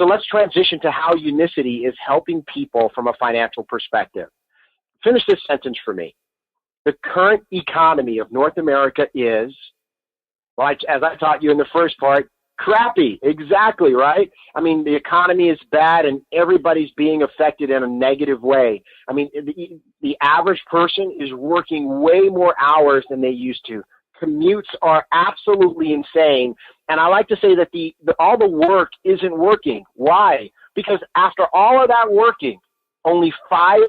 So let's transition to how Unicity is helping people from a financial perspective. Finish this sentence for me. The current economy of North America is, well, as I taught you in the first part, crappy. Exactly, right? I mean, the economy is bad and everybody's being affected in a negative way. I mean, the average person is working way more hours than they used to. Commutes are absolutely insane. And I like to say that all the work isn't working. Why? Because after all of that working, only 5%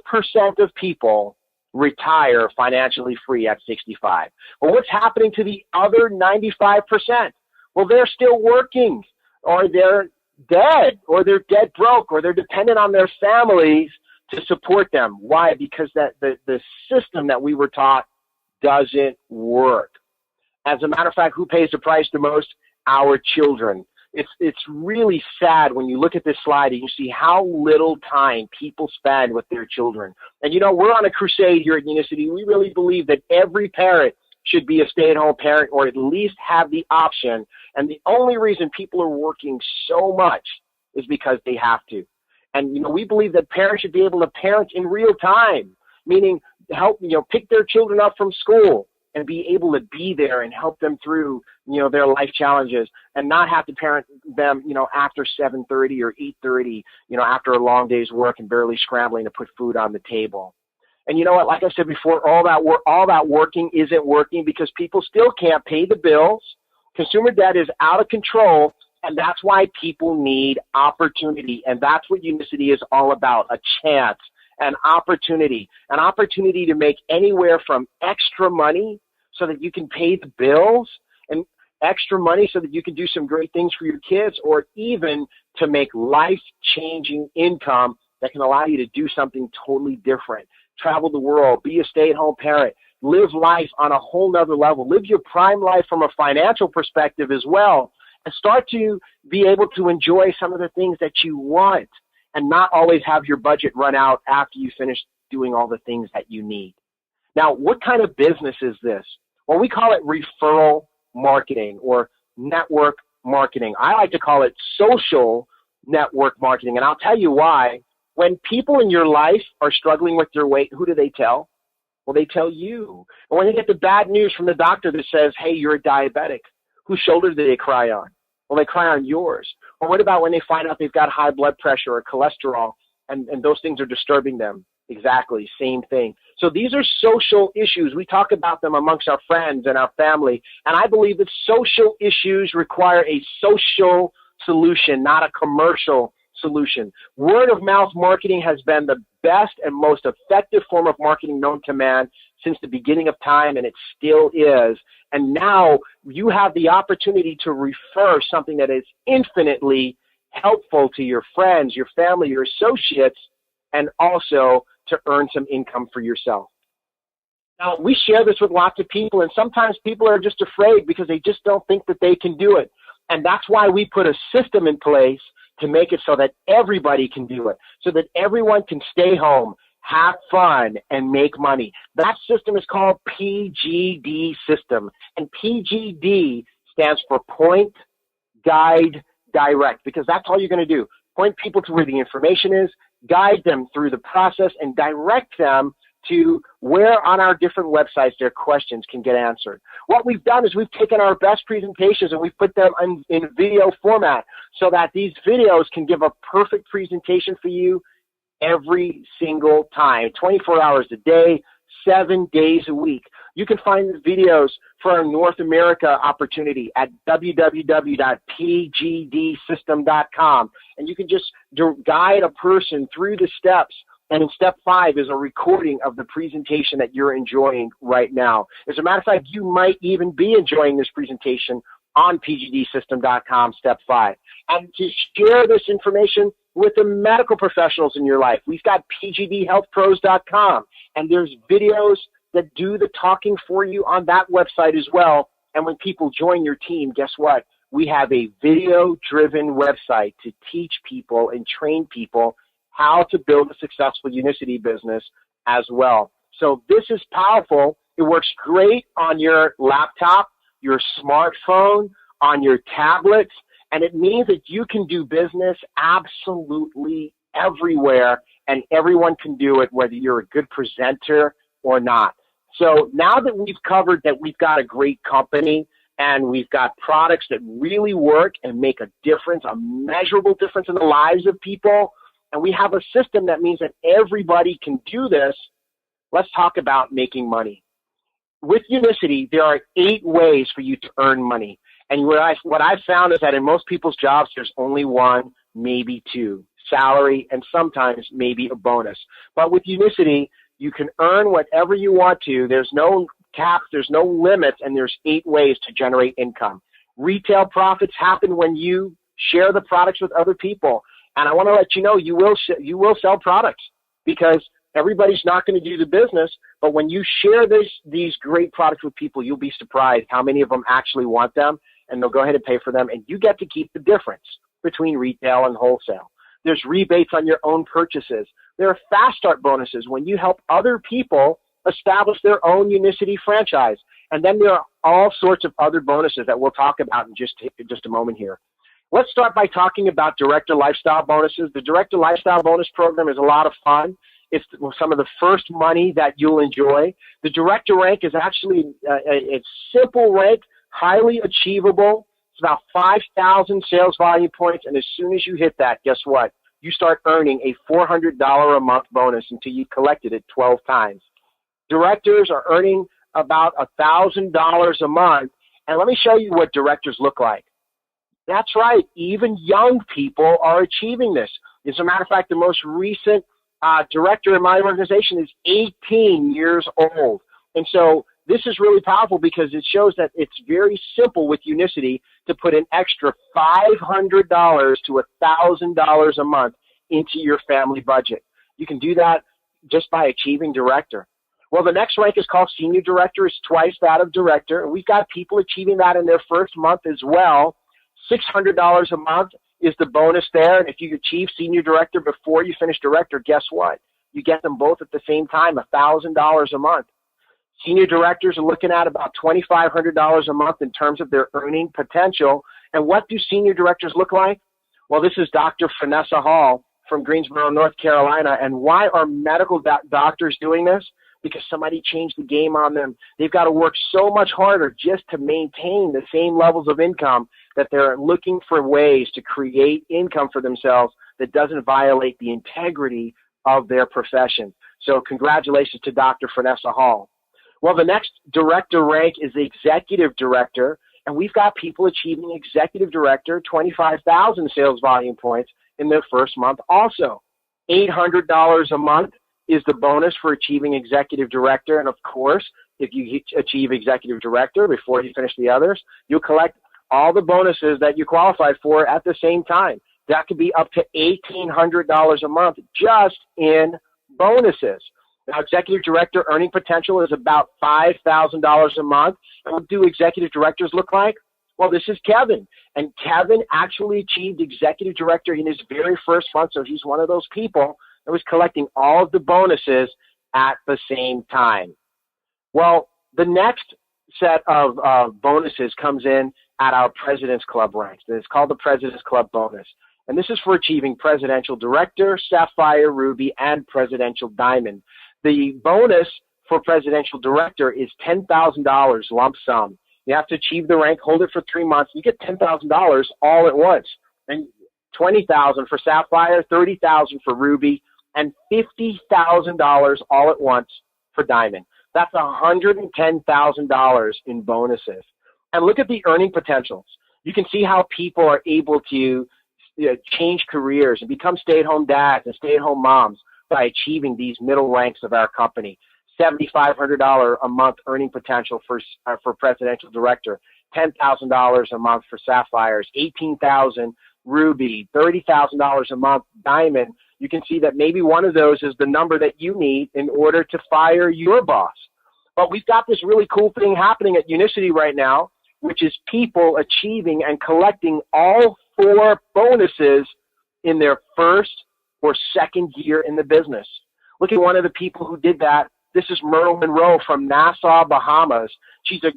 of people retire financially free at 65. Well, what's happening to the other 95%? Well, they're still working, or they're dead, or they're dead broke, or they're dependent on their families to support them. Why? Because the system that we were taught doesn't work. As a matter of fact, who pays the price the most? Our children. It's really sad when you look at this slide and you see how little time people spend with their children. And we're on a crusade here at Unicity. We really believe that every parent should be a stay-at-home parent, or at least have the option. And the only reason people are working so much is because they have to. And we believe that parents should be able to parent in real time, meaning help pick their children up from school and be able to be there and help them through their life challenges, and not have to parent them after 7:30 or 8:30 after a long day's work and barely scrambling to put food on the table. And you know what? Like I said before, all that working isn't working because people still can't pay the bills. Consumer debt is out of control, and that's why people need opportunity. And that's what Unicity is all about: a chance, an opportunity to make anywhere from extra money so that you can pay the bills, and extra money so that you can do some great things for your kids, or even to make life-changing income that can allow you to do something totally different. Travel the world, be a stay-at-home parent, live life on a whole nother level, live your prime life from a financial perspective as well, and start to be able to enjoy some of the things that you want and not always have your budget run out after you finish doing all the things that you need. Now, what kind of business is this? Well, we call it referral marketing or network marketing. I like to call it social network marketing, and I'll tell you why. When people in your life are struggling with their weight, who do they tell? Well, they tell you. And when they get the bad news from the doctor that says, hey, you're a diabetic, whose shoulder do they cry on? Well, they cry on yours. Or what about when they find out they've got high blood pressure or cholesterol and those things are disturbing them? Exactly, same thing. So these are social issues. We talk about them amongst our friends and our family. And I believe that social issues require a social solution, not a commercial solution. Word of mouth marketing has been the best and most effective form of marketing known to man since the beginning of time, and it still is. And now you have the opportunity to refer something that is infinitely helpful to your friends, your family, your associates, and also to earn some income for yourself. Now, we share this with lots of people, and sometimes people are just afraid because they just don't think that they can do it. And that's why we put a system in place to make it so that everybody can do it, so that everyone can stay home, have fun, and make money. That system is called PGD system, and PGD stands for Point, Guide, Direct, because that's all you're going to do. Point people to where the information is, guide them through the process, and direct them to where on our different websites their questions can get answered. What we've done is we've taken our best presentations and we've put them in video format so that these videos can give a perfect presentation for you every single time, 24 hours a day, 7 days a week. You can find the videos for our North America opportunity at www.pgdsystem.com, and you can just guide a person through the steps. And in step 5 is a recording of the presentation that you're enjoying right now. As a matter of fact, you might even be enjoying this presentation on pgdsystem.com, step 5. And to share this information with the medical professionals in your life, we've got pgdhealthpros.com, and there's videos that do the talking for you on that website as well. And when people join your team, guess what? We have a video-driven website to teach people and train people how to build a successful Unicity business as well. So this is powerful. It works great on your laptop, your smartphone, on your tablets, And it means that you can do business absolutely everywhere, and everyone can do it, whether you're a good presenter or not. So now that we've covered that we've got a great company and we've got products that really work and make a difference, a measurable difference in the lives of people, and we have a system that means that everybody can do this, let's talk about making money. With Unicity, there are 8 ways for you to earn money. And what I've found is that in most people's jobs, there's only 1, maybe 2, salary, and sometimes maybe a bonus. But with Unicity, you can earn whatever you want to. There's no caps, there's no limits, and there's 8 ways to generate income. Retail profits happen when you share the products with other people. And I want to let you know, you will sell products, because everybody's not going to do the business, but when you share these great products with people, you'll be surprised how many of them actually want them, and they'll go ahead and pay for them, and you get to keep the difference between retail and wholesale. There's rebates on your own purchases. There are fast start bonuses when you help other people establish their own Unicity franchise. And then there are all sorts of other bonuses that we'll talk about in just a moment here. Let's start by talking about Director Lifestyle bonuses. The Director Lifestyle bonus program is a lot of fun. It's some of the first money that you'll enjoy. The director rank is actually a simple rank, highly achievable. It's about 5,000 sales volume points, and as soon as you hit that, guess what? You start earning a $400 a month bonus until you've collected it 12 times. Directors are earning about $1,000 a month, and let me show you what directors look like. That's right, even young people are achieving this. As a matter of fact, the most recent director in my organization is 18 years old. And so this is really powerful because it shows that it's very simple with Unicity to put an extra $500 to $1,000 a month into your family budget. You can do that just by achieving director. Well, the next rank is called senior director. It's twice that of director. And we've got people achieving that in their first month as well. $600 a month is the bonus there. And if you achieve senior director before you finish director, guess what? You get them both at the same time, $1,000 a month. Senior directors are looking at about $2,500 a month in terms of their earning potential. And what do senior directors look like? Well, this is Dr. Vanessa Hall from Greensboro, North Carolina. And why are medical doctors doing this? Because somebody changed the game on them. They've got to work so much harder just to maintain the same levels of income that they're looking for ways to create income for themselves that doesn't violate the integrity of their profession. So congratulations to Dr. Vanessa Hall. Well, the next director rank is the executive director, and we've got people achieving executive director, 25,000 sales volume points in their first month also. $800 a month is the bonus for achieving executive director. And of course, if you achieve executive director before you finish the others, you'll collect all the bonuses that you qualified for at the same time. That could be up to $1,800 a month just in bonuses. Now, executive director earning potential is about $5,000 a month. And what do executive directors look like? Well, this is Kevin. And Kevin actually achieved executive director in his very first month, so he's one of those people that was collecting all of the bonuses at the same time. Well, the next set of bonuses comes in at our President's Club ranks. It's called the President's Club bonus. And this is for achieving Presidential Director, Sapphire, Ruby, and Presidential Diamond. The bonus for Presidential Director is $10,000 lump sum. You have to achieve the rank, hold it for 3 months. You get $10,000 all at once. And $20,000 for Sapphire, $30,000 for Ruby, and $50,000 all at once for Diamond. That's $110,000 in bonuses. And look at the earning potentials. You can see how people are able to change careers and become stay-at-home dads and stay-at-home moms by achieving these middle ranks of our company. $7,500 a month earning potential for Presidential Director, $10,000 a month for Sapphires, $18,000 Ruby, $30,000 a month Diamond. You can see that maybe one of those is the number that you need in order to fire your boss. But we've got this really cool thing happening at Unicity right now, which is people achieving and collecting all 4 bonuses in their first or second year in the business. Look at one of the people who did that. This is Myrtle Monroe from Nassau, Bahamas. She's a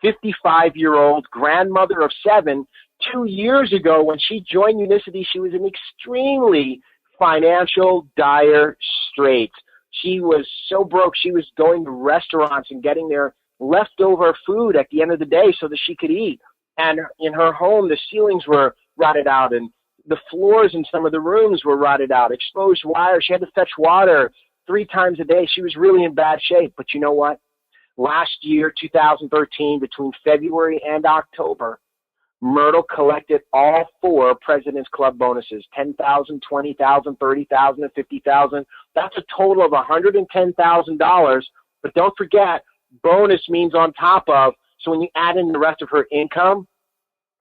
55-year-old grandmother of 7, 2 years ago when she joined Unicity, she was in extremely financial dire straits. She was so broke, she was going to restaurants and getting their leftover food at the end of the day so that she could eat. And in her home, the ceilings were rotted out and the floors in some of the rooms were rotted out, exposed wire. She had to fetch water 3 times a day. She was really in bad shape. But you know what? Last year, 2013, between February and October, Myrtle collected all 4 President's Club bonuses, $10,000, $20,000, $30,000, and $50,000. That's a total of $110,000. But don't forget, bonus means on top of. So when you add in the rest of her income,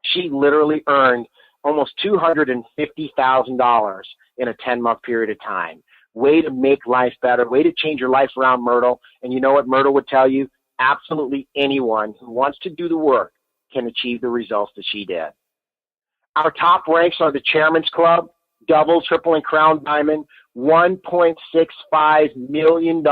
she literally earned almost $250,000 in a 10-month period of time. Way to make life better. Way to change your life around, Myrtle. And you know what Myrtle would tell you? Absolutely anyone who wants to do the work can achieve the results that she did. Our top ranks are the Chairman's Club, Double, Triple, and Crown Diamond, $1.65 million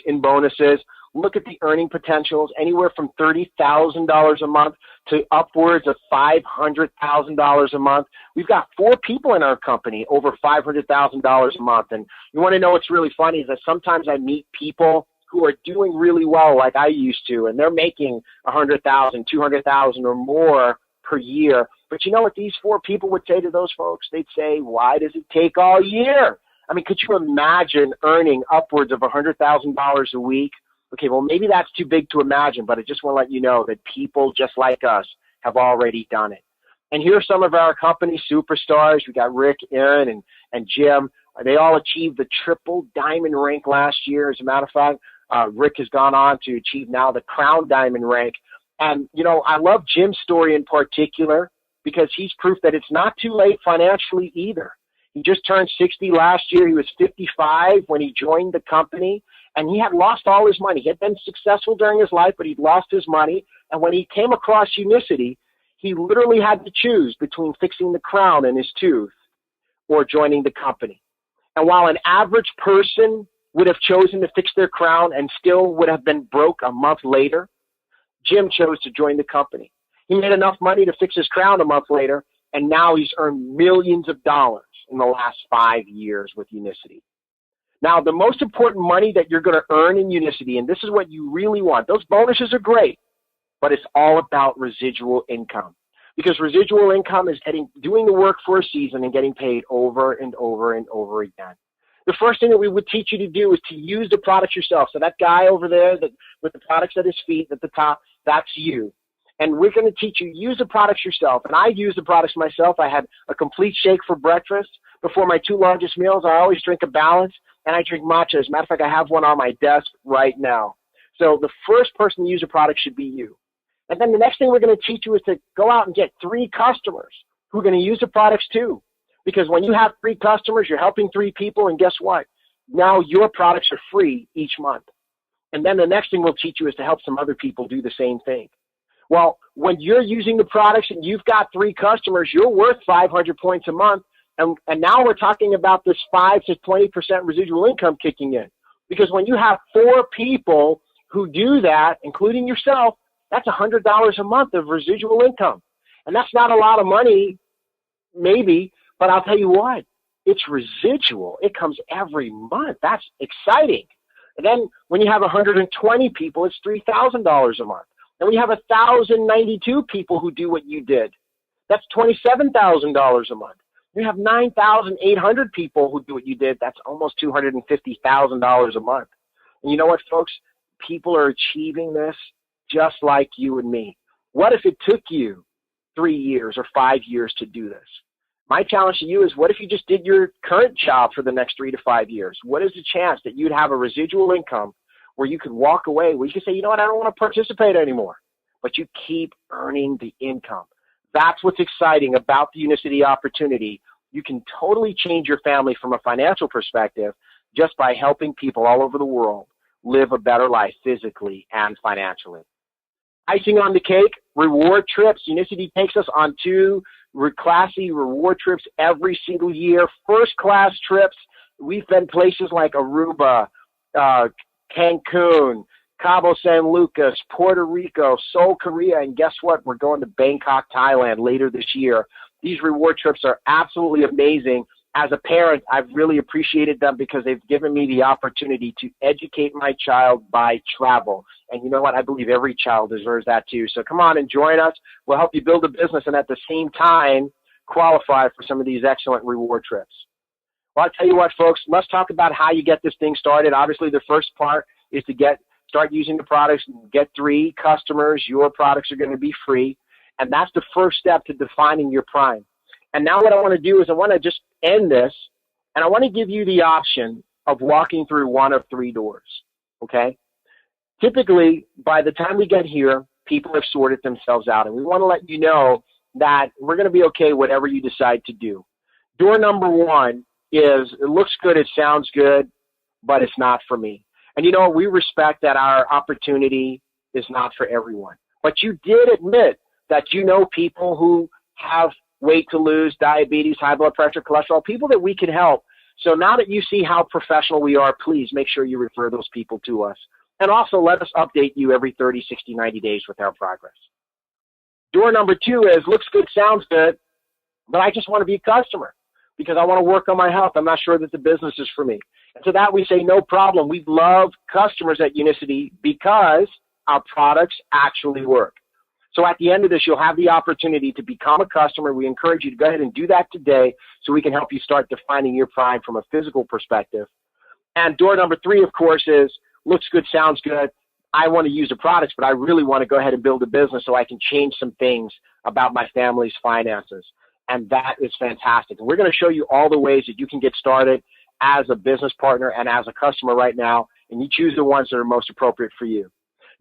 in bonuses. Look at the earning potentials, anywhere from $30,000 a month to upwards of $500,000 a month. We've got 4 people in our company over $500,000 a month. And you want to know what's really funny is that sometimes I meet people who are doing really well like I used to, and they're making $100,000, $200,000 or more per year. But you know what these 4 people would say to those folks? They'd say, why does it take all year? I mean, could you imagine earning upwards of $100,000 a week? Okay, well, maybe that's too big to imagine, but I just want to let you know that people just like us have already done it. And here are some of our company superstars. We got Rick, Aaron, and Jim. They all achieved the triple diamond rank last year. As a matter of fact, Rick has gone on to achieve now the crown diamond rank. And, you know, I love Jim's story in particular because he's proof that it's not too late financially either. He just turned 60 last year. He was 55 when he joined the company. And he had lost all his money. He had been successful during his life, but he'd lost his money. And when he came across Unicity, he literally had to choose between fixing the crown in his tooth or joining the company. And while an average person would have chosen to fix their crown and still would have been broke a month later, Jim chose to join the company. He made enough money to fix his crown a month later, and now he's earned millions of dollars in the last 5 years with Unicity. Now, the most important money that you're going to earn in Unicity, and this is what you really want, those bonuses are great, but it's all about residual income. Because residual income is doing the work for a season and getting paid over and over and over again. The first thing that we would teach you to do is to use the products yourself. So that guy over there with the products at his feet at the top, that's you. And we're going to teach you, use the products yourself. And I use the products myself. I had a complete shake for breakfast. Before my 2 largest meals, I always drink a balance, and I drink matcha. As a matter of fact, I have one on my desk right now. So the first person to use a product should be you. And then the next thing we're going to teach you is to go out and get 3 customers who are going to use the products too. Because when you have 3 customers, you're helping 3 people, and guess what? Now your products are free each month. And then the next thing we'll teach you is to help some other people do the same thing. Well, when you're using the products and you've got 3 customers, you're worth 500 points a month. And now we're talking about this 5 to 20% residual income kicking in. Because when you have 4 people who do that, including yourself, that's $100 a month of residual income. And that's not a lot of money, maybe, but I'll tell you what, it's residual. It comes every month. That's exciting. And then when you have 120 people, it's $3,000 a month. And when you have 1,092 people who do what you did, that's $27,000 a month. You have 9,800 people who do what you did. That's almost $250,000 a month. And you know what, folks? People are achieving this just like you and me. What if it took you 3 years or 5 years to do this? My challenge to you is, what if you just did your current job for the next 3 to 5 years? What is the chance that you'd have a residual income where you could walk away, where you could say, you know what, I don't want to participate anymore, but you keep earning the income? That's what's exciting about the Unicity opportunity. You can totally change your family from a financial perspective just by helping people all over the world live a better life physically and financially. Icing on the cake, reward trips. Unicity takes us on 2 classy reward trips every single year. First-class trips. We've been places like Aruba, Cancun, Cabo San Lucas, Puerto Rico, Seoul, Korea, and guess what? We're going to Bangkok, Thailand later this year. These reward trips are absolutely amazing. As a parent, I've really appreciated them because they've given me the opportunity to educate my child by travel. And you know what? I believe every child deserves that too. So come on and join us. We'll help you build a business and at the same time qualify for some of these excellent reward trips. Well, I'll tell you what, folks, let's talk about how you get this thing started. Obviously, the first part is to start using the products, get 3 customers. Your products are going to be free. And that's the first step to defining your prime. And now what I want to do is I want to just end this, and I want to give you the option of walking through one of 3 doors, okay? Typically, by the time we get here, people have sorted themselves out, and we want to let you know that we're going to be okay whatever you decide to do. Door number 1 is, it looks good, it sounds good, but it's not for me. And you know, we respect that our opportunity is not for everyone. But you did admit that you know people who have weight to lose, diabetes, high blood pressure, cholesterol, people that we can help. So now that you see how professional we are, please make sure you refer those people to us. And also let us update you every 30, 60, 90 days with our progress. Door number 2 is, looks good, sounds good, but I just want to be a customer because I want to work on my health. I'm not sure that the business is for me. And to that we say, no problem. We love customers at Unicity because our products actually work. So at the end of this, you'll have the opportunity to become a customer. We encourage you to go ahead and do that today so we can help you start defining your prime from a physical perspective. And door number 3, of course, is looks good, sounds good. I want to use the products, but I really want to go ahead and build a business so I can change some things about my family's finances. And that is fantastic. And we're going to show you all the ways that you can get started as a business partner and as a customer right now, and you choose the ones that are most appropriate for you.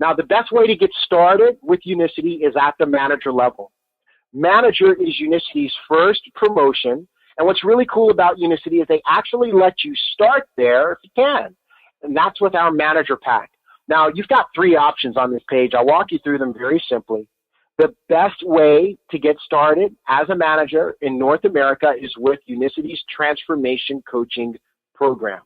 Now, the best way to get started with Unicity is at the manager level. Manager is Unicity's first promotion, and what's really cool about Unicity is they actually let you start there if you can, and that's with our manager pack. Now, you've got 3 options on this page. I'll walk you through them very simply. The best way to get started as a manager in North America is with Unicity's Transformation Coaching Program.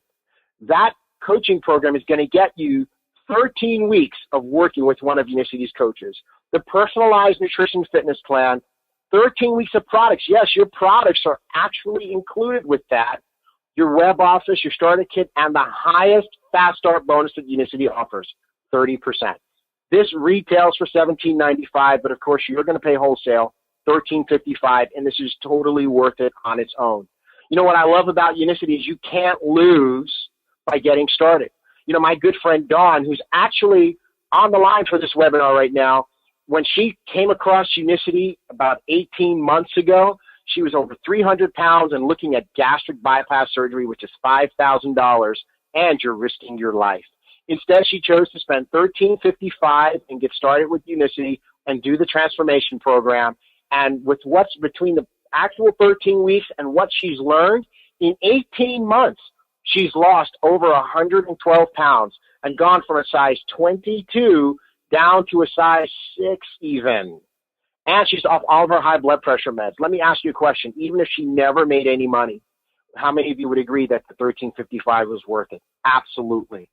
That coaching program is going to get you 13 weeks of working with one of Unicity's coaches. The personalized nutrition fitness plan, 13 weeks of products. Yes, your products are actually included with that. Your web office, your starter kit, and the highest fast start bonus that Unicity offers, 30%. This retails for $17.95, but of course you're going to pay wholesale, $13.55, and this is totally worth it on its own. You know what I love about Unicity is you can't lose by getting started. You know, my good friend Dawn, who's actually on the line for this webinar right now, when she came across Unicity about 18 months ago, she was over 300 pounds and looking at gastric bypass surgery, which is $5,000, and you're risking your life. Instead, she chose to spend $13.55 and get started with Unicity and do the transformation program. And with what's between the actual 13 weeks and what she's learned, in 18 months, she's lost over 112 pounds and gone from a size 22 down to a size 6 even. And she's off all of her high blood pressure meds. Let me ask you a question. Even if she never made any money, how many of you would agree that the $13.55 was worth it? Absolutely.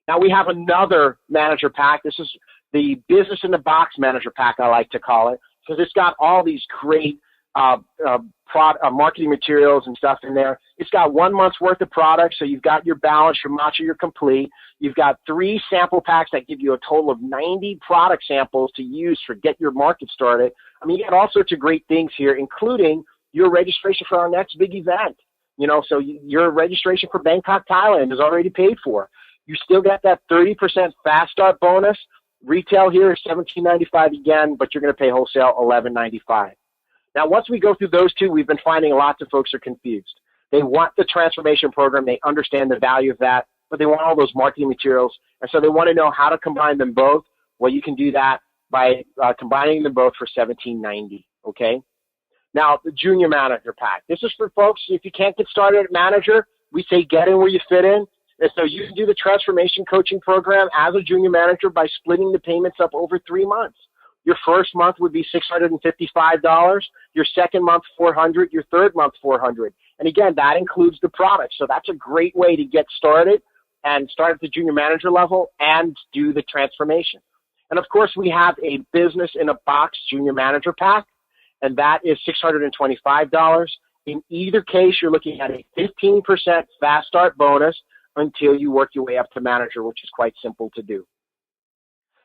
Now we have another manager pack. This is the Business in the Box manager pack, I like to call it, because it's got all these great marketing materials and stuff in there. It's got 1 month's worth of products, so you've got your balance, your matcha, your complete. You've got 3 sample packs that give you a total of 90 product samples to use for get your market started. I mean, you got all sorts of great things here, including your registration for our next big event. You know, so your registration for Bangkok, Thailand is already paid for. You still got that 30% fast start bonus. Retail here is $17.95 again, but you're going to pay wholesale $11.95. Now, once we go through those 2, we've been finding lots of folks are confused. They want the transformation program. They understand the value of that, but they want all those marketing materials. And so they want to know how to combine them both. Well, you can do that by combining them both for $17.90, okay? Now, the Junior Manager Pack. This is for folks, if you can't get started at manager, we say get in where you fit in. And so you can do the transformation coaching program as a junior manager by splitting the payments up over 3 months. Your first month would be $655. Your second month, $400. Your third month, $400. And again, that includes the product. So that's a great way to get started and start at the junior manager level and do the transformation. And of course, we have a business in a box junior manager pack, and that is $625. In either case, you're looking at a 15% fast start bonus until you work your way up to manager, which is quite simple to do.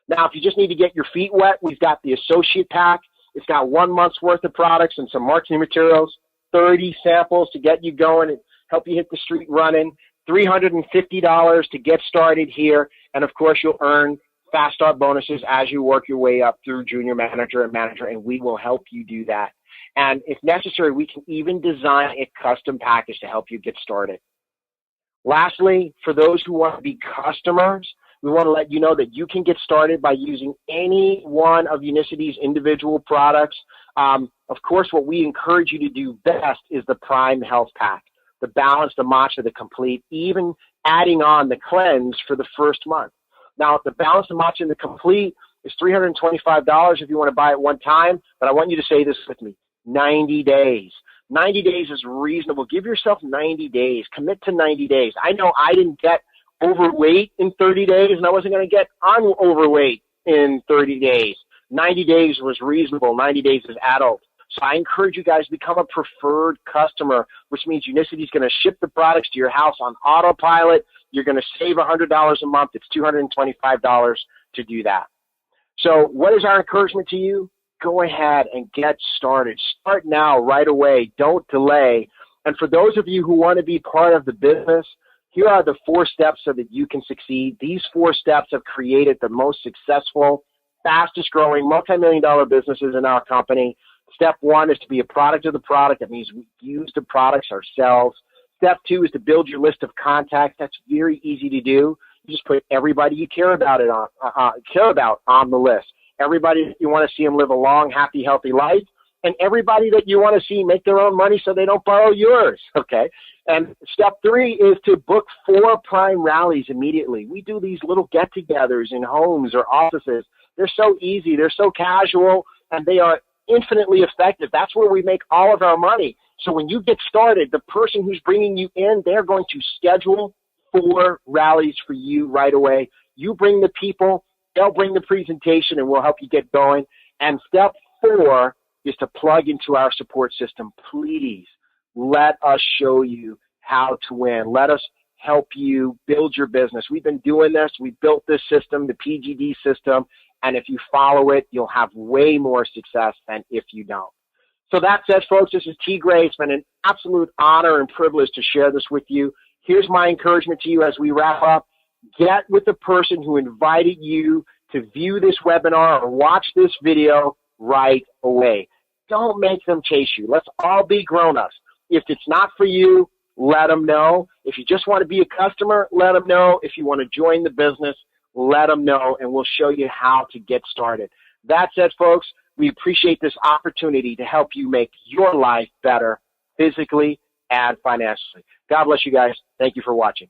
Now, if you just need to get your feet wet, we've got the associate pack. It's got 1 month's worth of products and some marketing materials, 30 samples to get you going and help you hit the street running, $350 to get started here, and of course, you'll earn fast start bonuses as you work your way up through junior manager and manager, and we will help you do that. And if necessary, we can even design a custom package to help you get started. Lastly, for those who want to be customers, we want to let you know that you can get started by using any one of Unicity's individual products. Of course, what we encourage you to do best is the Prime Health Pack, the Balance, the Matcha, the Complete, even adding on the Cleanse for the first month. Now, the Balance, the Matcha, and the Complete is $325 if you want to buy it one time, but I want you to say this with me, 90 days. 90 days is reasonable. Give yourself 90 days. Commit to 90 days. I know I didn't get overweight in 30 days, and I wasn't going to get overweight in 30 days. 90 days was reasonable. 90 days is adult. So I encourage you guys to become a preferred customer, which means Unicity is going to ship the products to your house on autopilot. You're going to save $100 a month. It's $225 to do that. So what is our encouragement to you? Go ahead and get started. Start now, right away. Don't delay. And for those of you who want to be part of the business, here are the 4 steps so that you can succeed. These 4 steps have created the most successful, fastest growing, multi-million-dollar businesses in our company. Step 1 is to be a product of the product. That means we use the products ourselves. Step 2 is to build your list of contacts. That's very easy to do. You just put everybody you care about on the list. Everybody that you want to see them live a long, happy, healthy life, and everybody that you want to see make their own money so they don't borrow yours, okay? And step 3 is to book 4 Prime rallies immediately. We do these little get-togethers in homes or offices. They're so easy, they're so casual, and they are infinitely effective. That's where we make all of our money. So when you get started, the person who's bringing you in, they're going to schedule 4 rallies for you right away. You bring the people, they'll bring the presentation, and we'll help you get going. And step 4 is to plug into our support system. Please let us show you how to win. Let us help you build your business. We've been doing this. We built this system, the PGD system, and if you follow it, you'll have way more success than if you don't. So that said, folks, this is T. Gray. It's been an absolute honor and privilege to share this with you. Here's my encouragement to you as we wrap up. Get with the person who invited you to view this webinar or watch this video right away. Don't make them chase you. Let's all be grown-ups. If it's not for you, let them know. If you just want to be a customer, let them know. If you want to join the business, let them know, and we'll show you how to get started. That said, folks, we appreciate this opportunity to help you make your life better physically and financially. God bless you guys. Thank you for watching.